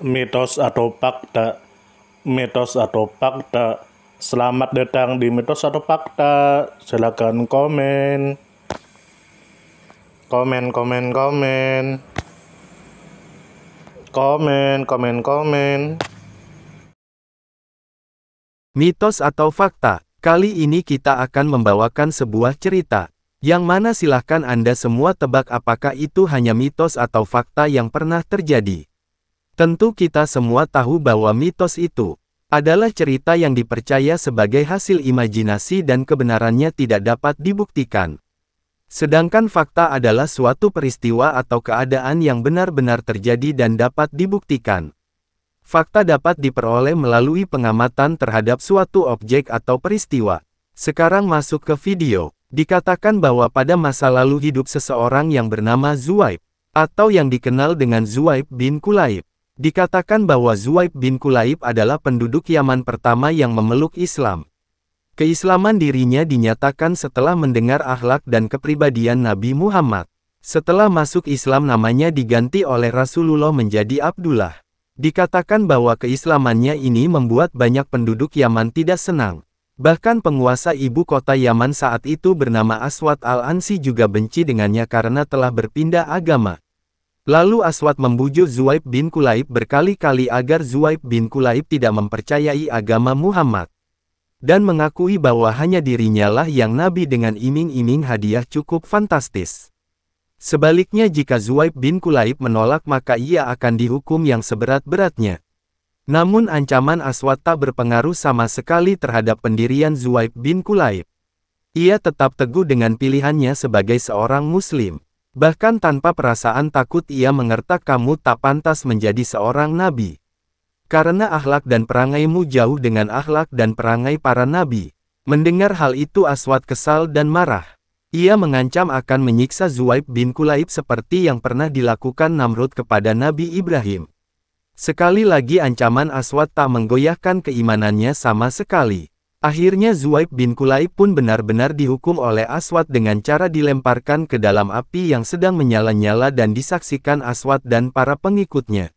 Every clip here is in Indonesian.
Mitos atau fakta? Mitos atau fakta? Selamat datang di Mitos atau Fakta. Silakan komen. Komen, komen, komen. Komen, komen, komen. Mitos atau fakta? Kali ini kita akan membawakan sebuah cerita, yang mana silahkan Anda semua tebak apakah itu hanya mitos atau fakta yang pernah terjadi. Tentu kita semua tahu bahwa mitos itu adalah cerita yang dipercaya sebagai hasil imajinasi dan kebenarannya tidak dapat dibuktikan. Sedangkan fakta adalah suatu peristiwa atau keadaan yang benar-benar terjadi dan dapat dibuktikan. Fakta dapat diperoleh melalui pengamatan terhadap suatu objek atau peristiwa. Sekarang masuk ke video. Dikatakan bahwa pada masa lalu hidup seseorang yang bernama Zuaib, atau yang dikenal dengan Zuaib bin Kulaib. Dikatakan bahwa Zuaib bin Kulaib adalah penduduk Yaman pertama yang memeluk Islam. Keislaman dirinya dinyatakan setelah mendengar akhlak dan kepribadian Nabi Muhammad. Setelah masuk Islam namanya diganti oleh Rasulullah menjadi Abdullah. Dikatakan bahwa keislamannya ini membuat banyak penduduk Yaman tidak senang. Bahkan penguasa ibu kota Yaman saat itu bernama Aswad al-Ansi juga benci dengannya karena telah berpindah agama. Lalu Aswad membujuk Zuaib bin Kulaib berkali-kali agar Zuaib bin Kulaib tidak mempercayai agama Muhammad. Dan mengakui bahwa hanya dirinya lah yang nabi dengan iming-iming hadiah cukup fantastis. Sebaliknya jika Zuaib bin Kulaib menolak maka ia akan dihukum yang seberat-beratnya. Namun ancaman Aswad tak berpengaruh sama sekali terhadap pendirian Zuaib bin Kulaib. Ia tetap teguh dengan pilihannya sebagai seorang muslim. Bahkan tanpa perasaan takut ia mengertak kamu tak pantas menjadi seorang nabi. Karena akhlak dan perangaimu jauh dengan akhlak dan perangai para nabi. Mendengar hal itu Aswad kesal dan marah. Ia mengancam akan menyiksa Zuaib bin Kulaib seperti yang pernah dilakukan Namrud kepada Nabi Ibrahim. Sekali lagi ancaman Aswad tak menggoyahkan keimanannya sama sekali. Akhirnya Zuaib bin Kulaib pun benar-benar dihukum oleh Aswad dengan cara dilemparkan ke dalam api yang sedang menyala-nyala dan disaksikan Aswad dan para pengikutnya.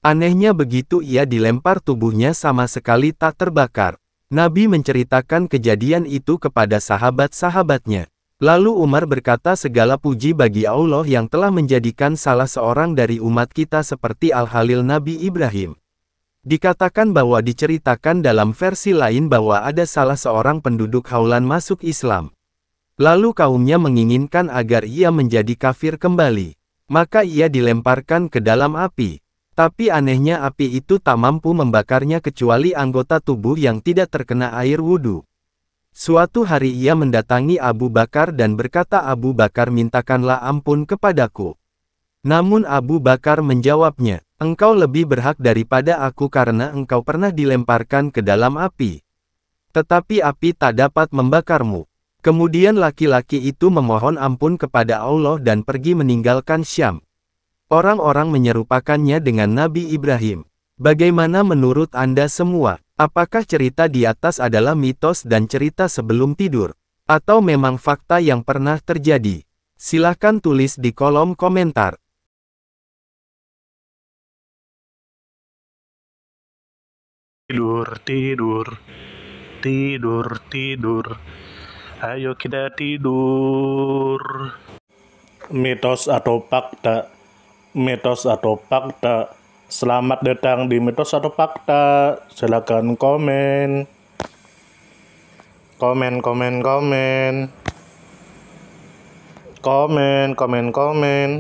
Anehnya begitu ia dilempar tubuhnya sama sekali tak terbakar. Nabi menceritakan kejadian itu kepada sahabat-sahabatnya. Lalu Umar berkata segala puji bagi Allah yang telah menjadikan salah seorang dari umat kita seperti Al-Khalil Nabi Ibrahim. Dikatakan bahwa diceritakan dalam versi lain bahwa ada salah seorang penduduk Haulan masuk Islam. Lalu kaumnya menginginkan agar ia menjadi kafir kembali. Maka ia dilemparkan ke dalam api. Tapi anehnya api itu tak mampu membakarnya kecuali anggota tubuh yang tidak terkena air wudhu. Suatu hari ia mendatangi Abu Bakar dan berkata Abu Bakar mintakanlah ampun kepadaku. Namun Abu Bakar menjawabnya, engkau lebih berhak daripada aku karena engkau pernah dilemparkan ke dalam api. Tetapi api tak dapat membakarmu. Kemudian laki-laki itu memohon ampun kepada Allah dan pergi meninggalkan Syam. Orang-orang menyerupakannya dengan Nabi Ibrahim. Bagaimana menurut Anda semua? Apakah cerita di atas adalah mitos dan cerita sebelum tidur? Atau memang fakta yang pernah terjadi? Silahkan tulis di kolom komentar. Tidur, tidur, tidur, tidur. Ayo kita tidur. Mitos atau fakta? Mitos atau fakta? Selamat datang di Mitos atau Fakta. Silakan komen. Komen, komen, komen. Komen, komen, komen.